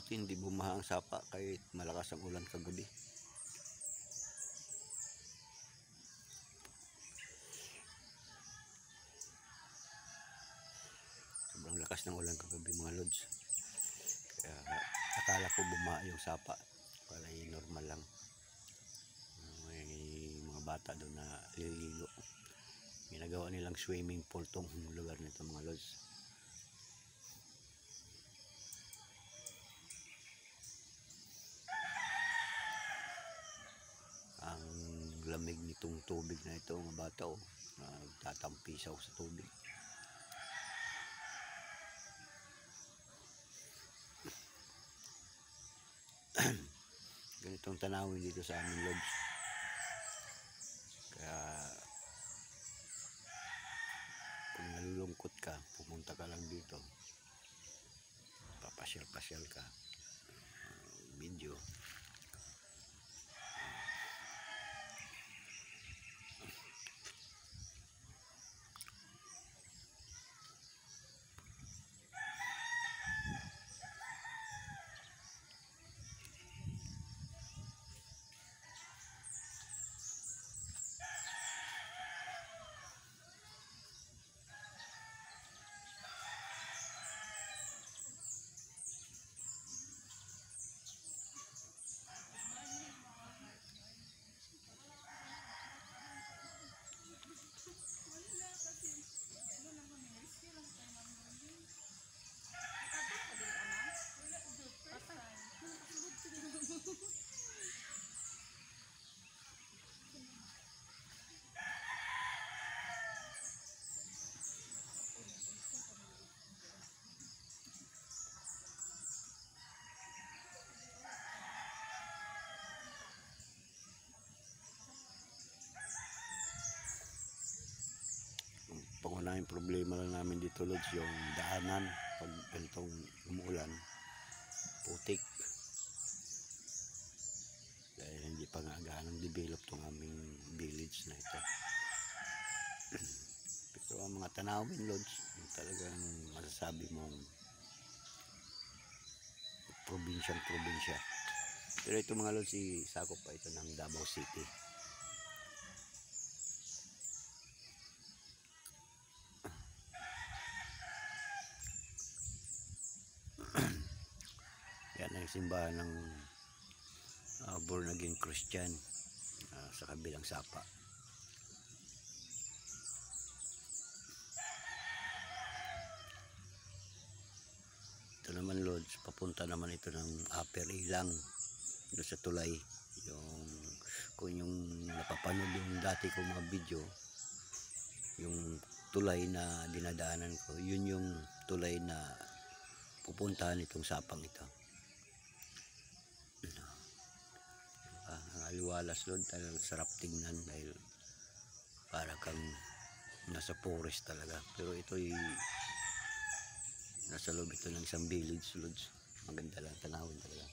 hindi bumaha ang sapa kahit malakas ang ulan kagabi. Sobrang lakas ng ulan kagabi mga lods. Kaya akala ko bumaha yung sapa. Pala normal lang. May mga bata doon na liligo. Ginagawa nilang swimming pool tong lugar nito mga lods. Ang lamig nitong tubig na ito mga bata nagtatampisaw sa tubig. Ganitong tanawin dito sa aming lodge. Kaya kung nalulungkot ka, pumunta ka lang dito, papasyal-pasyal ka, video. Pangunahing problema lang namin dito lods, yung daanan pag ganitong umuulan, putik. Dahil hindi pa nga gaanong develop tong aming village na ito. Pero ang mga tanawin lods, talagang masasabi mong probinsya. Pero ito mga lods, sakop pa ito ng Davao City. Yan ang simbahan ng born again Christian sa kabilang sapa. Ito naman lods, papunta naman ito ng Upper Ilang doon sa tulay. Kung yung napapanood yung dati ko mga video, yung tulay na dinadaanan ko, yun yung tulay na pupuntahan itong sapang ito. Ang aliwalas load, talagang sarap tingnan dahil para kang nasa forest talaga. Pero ito'y nasa loob ito ng isang village loads. Maganda lang tanawin talaga.